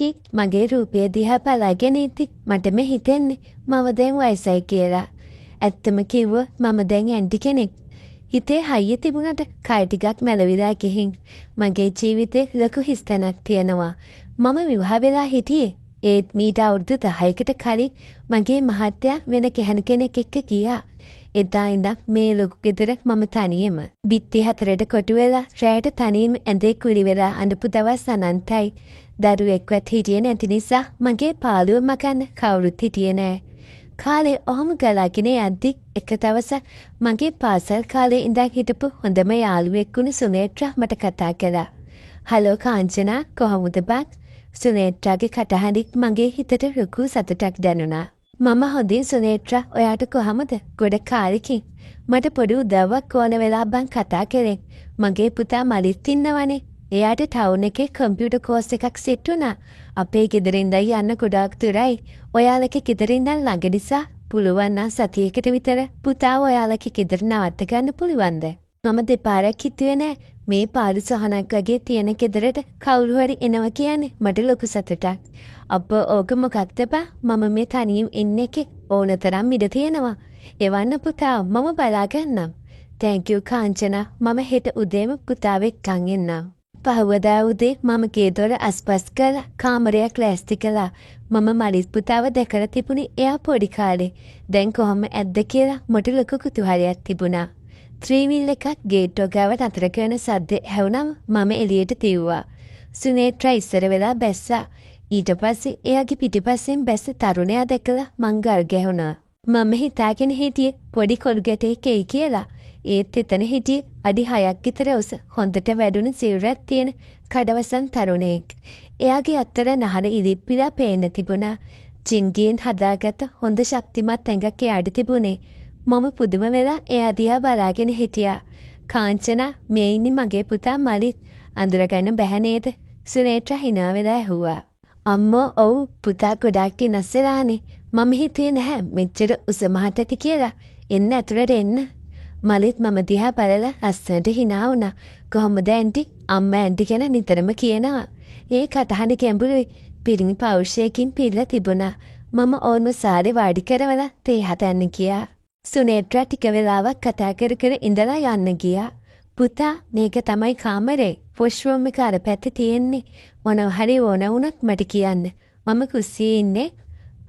කී මගේ රූපය දිහා බලාගෙන ඉති මට මේ හිතෙන්නේ මම දැන් වයසයි කියලා. ඇත්තම කිව්ව මම දැන් ඇන්ටි කෙනෙක්. හිතේ හයිය තිබුණට කය ටිකක් මැලවිලා ගිහින් මගේ ජීවිතේ ලොකු හිස්තැනක් තියෙනවා. මම විවාහ වෙලා හිටියේ. ඒත් මීට අවුරුදු 10කට කලින් මගේ මහත්තයා වෙන කෙහණු කෙනෙක් එක්ක ගියා. එදා ඉඳන් මේ ලොකු ගෙදර මම තනියම. බිත්ති හතරට කොටු වෙලා රැයට තනියම ඇඳේ කුලි වෙලා අඬපු දවස් අනන්තයි. දරුවෙක්වත් හිටියේ නැති නිසා මගේ පාළුව මකන්න කවුරුත් හිටියේ නෑ. කාලේ ඔහොම ගලාගෙන යද්දි එක දවසක් මගේ පාසල් කාලේ ඉඳන් හිටපු හොඳම යාළුවෙක් වුණු සුනේත්‍රා මට කතා කළා. "හලෝ කාංචනා, කොහොමද බං?" සුනේත්‍රාගේ කටහඬින් මගේ හිතට ලොකු සතුටක් දැනුණා. "මම හොඳින් සුනේත්‍රා, ඔයාට කොහමද? ගොඩ කාලෙකින්. මට පොඩි උදව්වක් ඕන වෙලා බං කතා කරේ. මගේ පුතා මලිත් ඉන්නවනේ. එයාට ටවුන් එකේ කම්පියුටර් කෝස් එකක් සෙට් වුණා. අපේ ගෙදර ඉඳන් යන්න ගොඩාක් දුරයි. ඔයාලගේ ගෙදර ඉඳන් ළඟ නිසා පුළුවන් නම් සතියකට විතර පුතාව ඔයාලගේ ගෙදර නවත්ත ගන්න පුළුවන්ද?" මම දෙපාරක් හිතුවේ නෑ. මේ පාරු සහනක් වගේ තියෙන ගෙදරට කවුරු හරි එනවා කියන්නේ මට ලොකු සතුටක්. "අප්පා ඕක මොකක්ද බා? මම මේ තනියම ඉන්න එකේ ඕන තරම් ඉඩ තියෙනවා. එවන්න පුතා, මම බලා ගන්නම්." "Thank you Kanchana. මම හෙට උදේම පුතාව එක්කන් එන්නම්." පහවදා උදේ මම ගේ දොර අස්පස් කරලා කාමරයක් ලෑස්ති කළා. මම මලිත් පුතාව දැකලා තිබුණේ එයා පොඩි කාලේ. දැන් කොහොම ඇද්ද කියලා මට ලොකු කුතුහලයක් තිබුණා. ත්‍රීවිල් එකක් ගේට්ටුව ගාව නතර කරන සද්ද ඇහුණම මම එළියට තිව්වා. සුනේත්‍රා ඉස්සර වෙලා බැස්සා. ඊට පස්සේ එයාගේ පිටිපස්සෙන් බැස්ස තරුණයා දැකලා මං ගල් ගැහුණා. මම හිතාගෙන හිටියේ පොඩි කොළු ගැටෙක් එයි කියලා. ඒත් එතන හිටියේ අඩි 6ක් විතර උස හොඳට වැඩුණු සිවුරක් තියෙන කඩවසන් තරුණයෙක්. එයාගේ අත්තර නහර ඉරිප්පිලා පේන්න තිබුණා. චින්ගියෙන් හදාගත්ත හොඳ ශක්තිමත් ඇඟක් එයාට තිබුණේ. මම පුදුම වෙලා එයා දිහා බලාගෙන හිටියා. "කාංචනා, මේ ඉන්නේ මගේ පුතා මලිත්. අඳුරගන්න බැහැ නේද?" සුනේත්‍රා hina වෙලා ඇහුවා. "අම්මෝ, ඔව් පුතා ගොඩාක් වෙනස් වෙලානේ. මම හිතුවේ නැහැ මෙච්චර උස මහතට කියලා. එන්න ඇතුළට එන්න." මලිත් මම දිහා බලලා ලස්සනට hina වුණා. "කොහොමද ඇන්ටි?" අම්මා ඇන්ටි ගැන නිතරම කියනවා. ඒ කටහඬ ගැඹුරුයි. පිරිමි පෞරුෂයකින් පිරලා තිබුණා. මම ඕන්ව සාරේ වාඩි කරවලා තේ හදන්න ගියා. සුනේත්‍රා ටික වෙලාවක් කතා කර කර ඉඳලා යන්න ගියා. "පුතා, මේක තමයි කාමරේ. වොෂ්රූම් එක අර පැත්තේ තියෙන්නේ. මොනවා හරි ඕන වුණොත් මට කියන්න. මම කුස්සියේ ඉන්නේ."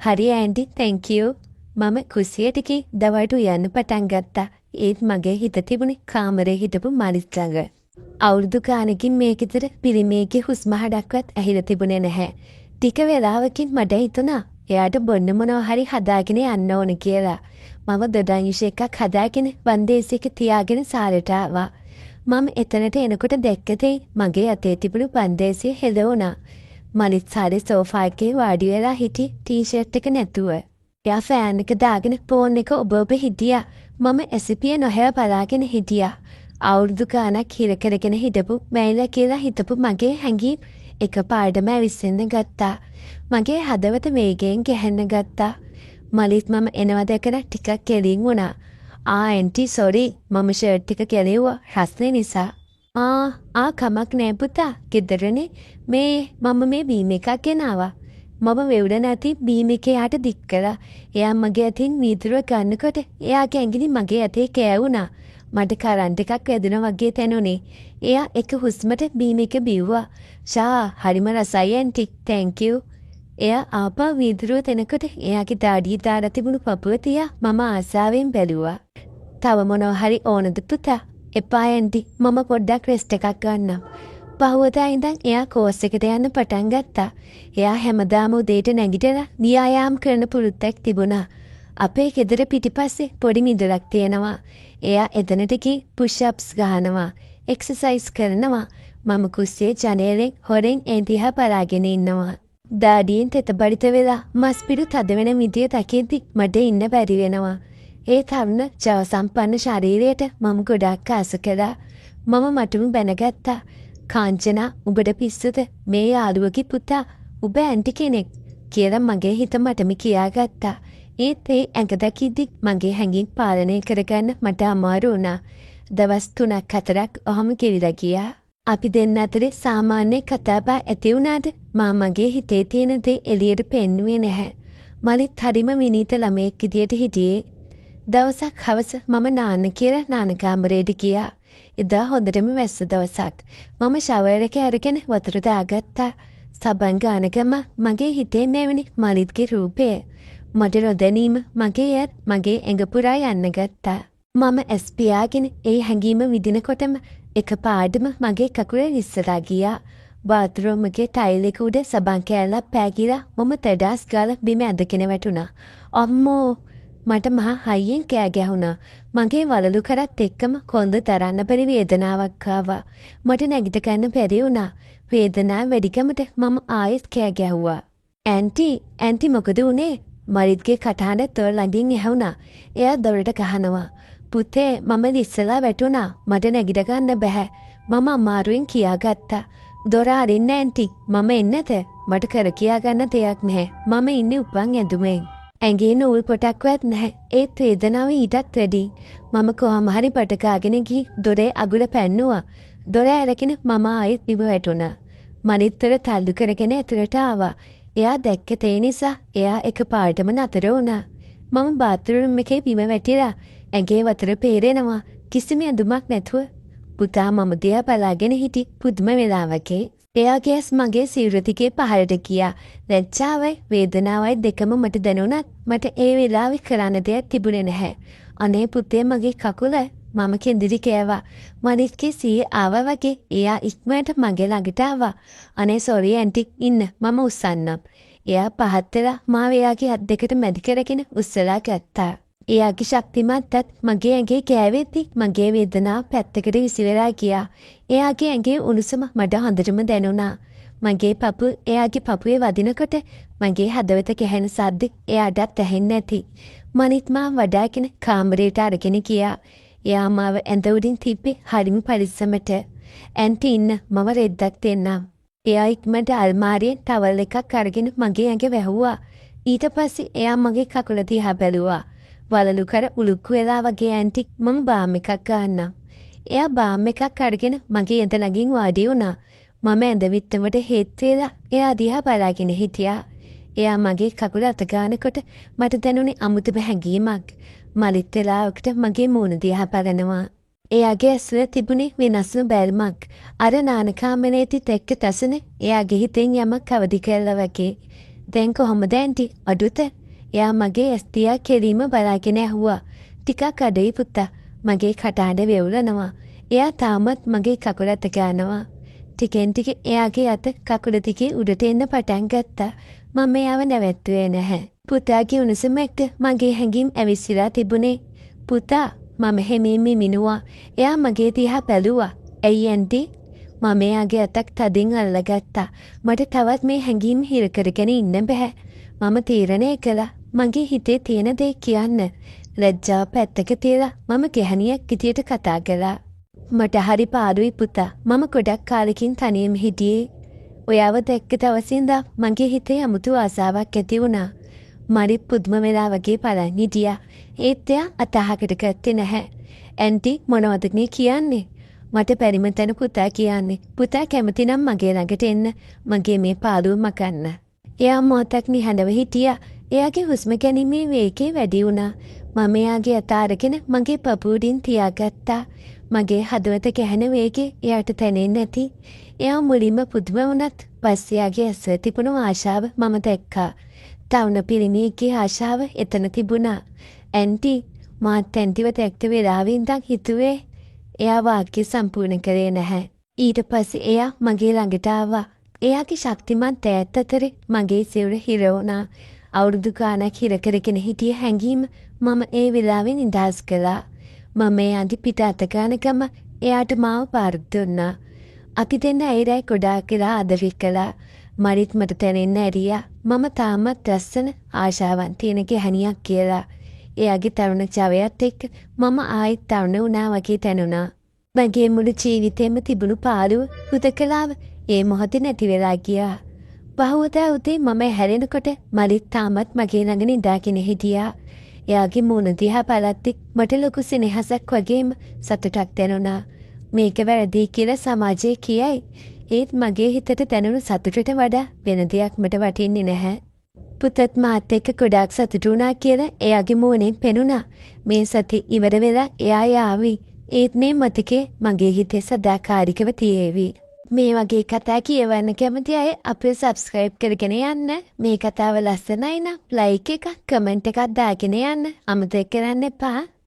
"හරි ඇන්ටි, තැන්ක් යූ." මම කුස්සියට ගිහින් දවල්ට උයන්න පටන් ගත්තා. ඒත් මගේ හිත තිබුණේ කාමරේ හිටපු මලිත් ළඟ. අවුරුදු ගානකින් මේ ගෙදර පිරිමියෙක්ගේ හුස්ම හඩක්වත් ඇහිලා තිබුණේ නැහැ. ටික වෙලාවකින් මට හිතුණා එයාට බොන්න මොනවා හරි හදාගෙන යන්න ඕන කියලා. මම දොඩංගිෂ එකක් හදාගෙන වන්දේසියක තියාගෙන සාරට ආවා. මම එතනට එනකොට දැක්කතේ මගේ අතේ තිබුණු වන්දේසිය හෙළ වුණා. මලිත් සාරේ සෝෆා එකේ වාඩි වෙලා හිටි ටී-ෂර්ට් එක නැතුව. එයා ෆෑන් එක දාගෙන ෆෝන් එක ඔබ හිටියා. මම ඇසිපිය නොහැව බලාගෙන හිටියා. අවුරුදු ගානක් හිර කරගෙන හිටපු මැයිලා කියලා හිතපු මගේ හැඟීම් එකපාරටම ඇවිස්සෙන්න ගත්තා. මගේ හදවත වේගයෙන් ගැහෙන්න ගත්තා. මලිත් මම එනවා දැකලා ටිකක් කෙලින් වුණා. "Aunty, sorry. මම ෂර්ට් එක කෙලෙව්වා රස්නේ නිසා." කමක් නෑ පුතා. ගෙදරනේ. මම මේ බීම් එකක් ගෙනාවා." මම වෙවුල නැති බීම් එක යාට දික් කළා. එයා මගේ අතින් වීදුරුව ගන්නකොට එයාගේ ඇඟිලි මගේ අතේ කෑවුණා. මට කරන්ට් එකක් වැදුනා වගේ දැනුනේ. එයා එක හුස්මට බීම් එක බිව්වා. "හරිම රසයි ඇන්ටි. Thank you." එයා ආපහු වීදුරුව තැනකොට එයාගේ දාඩිය දාලා තිබුණු පපුව තියා මම ආසාවෙන් බැලුවා. "තව මොනවා හරි ඕනද පුතා?" "එපා ඇන්ටි. මම පොඩ්ඩක් රෙස්ට් එකක් ගන්නම්." පහුවදා ඉඳන් එයා කෝස් එකට යන්න පටන් ගත්තා. එයා හැමදාම උදේට නැගිටලා ව්‍යායාම් කරන පුරුද්දක් තිබුණා. අපේ ගෙදර පිටිපස්සේ පොඩි මිදුලක් තියෙනවා. එයා එතනට ගිහින් පුෂ් අප්ස් ගහනවා. එක්සර්සයිස් කරනවා. මම කුස්සියේ ජනේලෙන් හොරෙන් ඒ දිහා බලාගෙන ඉන්නවා. දාඩියෙන් තෙත බඩිත වෙලා මස් පිඩු තද වෙන විදිය දකිද්දි මට ඉන්න බැරි වෙනවා. ඒ තරුණ ජව සම්පන්න ශරීරයට මම ගොඩාක් ආස කළා. මම මටම බැනගත්තා. "කාංචනා, උඹට පිස්සුද? මේ යාළුවගේ පුතා. උඹ ඇන්ටි කෙනෙක්." කියලා මගේ හිත මටම කියාගත්තා. ඒත් ඒ ඇඟ දකිද්දි මගේ හැඟීම් පාලනය කරගන්න මට අමාරු වුණා. දවස් 3-4ක් ඔහොම ගෙවිලා ගියා. අපි දෙන්න අතරේ සාමාන්‍ය කතාබහ ඇති වුණාට මා මගේ හිතේ තියෙන දේ එළියට පෙන්නුවේ නැහැ. මලිත් හරිම විනීත ළමයෙක් විදියට හිටියේ. දවසක් හවස මම නාන්න කියලා නාන කාමරේට ගියා. එදා හොඳටම වැස්ස දවසක්. මම ෂවර් එක අරගෙන වතුර දාගත්තා. සබන් ගාන ගම මගේ හිතේ නැවෙනි මලිත්ගේ රූපය. මට නොදැනීම මගේ මගේ ඇඟ පුරා යන්න ගත්තා. මම ඇස් පියාගෙන ඒ හැඟීම විඳිනකොටම එකපාරටම මගේ කකුල ඉස්සරහා ගියා. බාත්රූම් එකේ ටයිල් එක උඩ සබන් කෑල්ලක් පෑගිලා මම තඩාස් ගාලා බිම ඇදගෙන වැටුණා. අම්මෝ! මට මහා හයියෙන් කෑ ගැහුණා. මගේ වලලු කරත් එක්කම කොන්ද තරන්න බැරි වේදනාවක් ආවා. මට නැගිට ගන්න බැරි වුණා. වේදනාව වැඩිකමට මම ආයෙත් කෑ ගැහුවා. ඇන්ටි මොකද උනේ? මරිත්ගේ කටහඬ තොර ළඟින් ඇහුණා. එයා දොරට ගහනවා. පුතේ මම ඉස්සලා වැටුණා. මට නැගිට ගන්න බෑ. මම අමාරුවෙන් කියාගත්තා. දොර අරින්න ඇන්ටි. මම එන්නද? මට කර කියා ගන්න දෙයක් නැහැ. මම ඉන්නේ උපන් ඇඳුමෙන්. ඇඟේ නූල් පොටක්වත් නැහැ. ඒත් වේදනාව ඊටත් වැඩි. මම කොහොම හරි පටකාගෙන ගිහින් දොරේ අගුල පැන්නුවා. දොර ඇරගෙන මම ආයෙත් ඉව වැටුණා. මනිත්තර තල්ලු කරගෙන ඇතුළට ආවා. එයා දැක්ක තේ නිසා එයා එකපාරටම නතර වුණා. මම බාත්රූම් එකේ බිම වැටිලා ඇඟේ වතුර පේරෙනවා. කිසිම ඇඳුමක් නැතුව. පුතා මම දිහා බලාගෙන හිටි පුදුම වෙලාවකේ. එයාගේ ඇස් මගේ සිරුර දිගේ පහළට ගියා. ලැජ්ජාවයි වේදනාවයි දෙකම මට දැනුණත් මට ඒ වෙලාවේ කරන්න දෙයක් තිබුණේ නැහැ. අනේ පුතේ මගේ කකුල මම කෙන්දිරි කෑවා. මනිත්ගේ සීයේ ආවා වගේ එයා ඉක්මනට මගේ ළඟට ආවා. අනේ සෝරි ඇන්ටි ඉන්න මම උස්සන්නම්. එයා පහත් වෙලා මාව එයාගේ අත් දෙකට මැදි කරගෙන උස්සලා ගත්තා. එයාගේ ශක්තිමත්ත් මගේ ඇඟේ කෑවෙද්දි මගේ වේදනාව පැත්තකට විසිරලා ගියා. එයාගේ ඇඟේ උණුසුම මට හොඳටම දැනුණා. මගේ පපුව එයාගේ පපුවේ වදිනකොට මගේ හදවත කැහෙන සද්ද එයාටත් ඇහෙන්නේ නැති. මනිත් මාව වඩාගෙන කාමරයට අරගෙන ගියා. එයා මාව ඇඳ උඩින් තිබ්බේ හරිම පරිස්සමට. ඇන්ටි ඉන්න මම රෙද්දක් දෙන්නම්. එයා ඉක්මනට අල්මාරියෙන් ටවල් එකක් අරගෙන මගේ ඇඟ වැහුවා. ඊට පස්සේ එයා මගේ කකුල දිහා බැලුවා. වලලු කර උලුක්කු වෙලා වගේ ඇන්ටි මම බාම් එකක් ගන්නම්. එයා බාම් එකක් අරගෙන මගේ ඇඳ ළඟින් වාඩි වුණා. මම ඇඳ විත්තමට හේත් වෙලා එයා දිහා බලාගෙන හිටියා. එයා මගේ කකුල අත ගන්නකොට මට දැනුනේ අමුතුම හැඟීමක්. මලිත් වෙලාවකට මගේ මූණ දිහා බලනවා. එයාගේ ඇස්වල තිබුණේ වෙනස්ම බැල්මක්. අර නාන කාමරේදී දැක්ක තසන එයාගේ හිතෙන් යමක් අවදි කළා වගේ. දැන් කොහොමද ඇන්ටි? අඩුත? එයා මගේ ඇස් දිහා කෙලින්ම බලාගෙන ඇහුවා. ටිකක් අඩුයි පුතා. මගේ කටහඬ වෙවුලනවා. එයා තාමත් මගේ කකුල අත ගන්නවා. ටිකෙන් ටික එයාගේ අත කකුල දිගේ උඩට එන්න පටන් ගත්තා. මම එයාව නැවැත්තුවේ නැහැ. පුතාගේ උණුසුම එක්ක මගේ හැඟීම් ඇවිස්සලා තිබුණේ. පුතා මම හැමෙම මිනුවා. එයා මගේ දිහා බැලුවා. ඇයි ඇන්ටි? මම එයාගේ අතක් තදින් අල්ලගත්තා. මට තවත් මේ හැඟීම් හිර කරගෙන ඉන්න බෑ. මම තීරණය කළා. මගේ හිතේ තියෙන දේ කියන්න. ලැජ්ජාව පැත්තක තියලා මම ගැහණියක් විදියට කතා කළා. මට හරි පාළුයි පුතා. මම ගොඩක් කාලෙකින් තනියම හිටියේ. ඔයාව දැක්ක දවසේ ඉඳන් මගේ හිතේ අමුතු ආසාවක් ඇති වුණා. මරිත් පුදුම වෙලා වගේ බලන් හිටියා. ඒත් එයා අතහකට ගත්තේ නැහැ. ඇන්ටි මොනවද මේ කියන්නේ? මට පරිම තැන පුතා කියන්නේ. පුතා කැමති නම් මගේ ළඟට එන්න. මගේ මේ පාළුව මකන්න. එයා මොහොතක් නිහඬව හිටියා. එයාගේ හුස්ම ගැනීමේ වේගය වැඩි වුණා. මම එයාගේ අත අරගෙන මගේ පපුවටින් තියාගත්තා. මගේ හදවත කැහෙන වේගේ එයාට දැනෙන්නේ නැති. එයා මුලින්ම පුදුම වුණත් පස්සේ එයාගේ ඇස්වල තිබුණු ආශාව මම දැක්කා. තවුන පිරිමියෙක්ගේ ආශාව එතන තිබුණා. ඇන්ටි මාත් ඇන්ටිව දැක්ක වෙලාවෙ ඉඳන් හිතුවේ එයා වාක්‍ය සම්පූර්ණ කරේ නැහැ. ඊට පස්සේ එයා මගේ ළඟට ආවා. එයාගේ ශක්තිමත් ඈත් අතරේ මගේ සිරුර හිර වුණා. අවුරුදු ගාණක් හිර කරගෙන හිටිය හැඟීම මම ඒ වෙලාවෙන් නිදහස් කළා. මම එයාගේ පිට අත ගන්න ගම එයාට මාව පාර දුන්නා. අපි දෙන්න ඇයිරයි ගොඩාක් කියලා ආදරය කළා. මරිත් මට තැනෙන්න ඇරියා. මම තාමත් ලස්සන ආශාවන් තියෙන ගැහණියක් කියලා. එයාගේ තරුණ ජවයත් එක්ක මම ආයෙත් තරුණ වුණා වගේ දැනුණා. මගේ මුළු ජීවිතේම තිබුණු පාළුව හුදකලාව ඒ මොහොතේ නැති වෙලා ගියා. බහුවදා උදේ මම හැරෙනකොට මලිත් තාමත් මගේ ළඟ නිදාගෙන හිටියා. එයාගේ මූණ දිහා බලද්දි මට ලොකු සෙනෙහසක් වගේම සතුටක් දැනුණා. මේක වැරදි කියලා සමාජයේ කියයි. ඒත් මගේ හිතට දැනුණු සතුටට වඩා වෙන දෙයක් මට වටින්නේ නැහැ. පුතත් මාත් එක්ක ගොඩාක් සතුටු වුණා කියලා එයාගේ මූණෙන් පෙනුණා. මේ සති ඉවර වෙලා එයා යාවි. ඒත් මේ මතකේ මගේ හිතේ සදාකාලිකව තියේවි. මේ වගේ කතා කියවන්න කැමති අය අපේ සබ්ස්ක්‍රයිබ් කරගෙන යන්න. මේ කතාව ලස්සනයි නම් ලයික් එකක් කමෙන්ට් එකක් දාගෙන යන්න අමතක කරන්න එපා.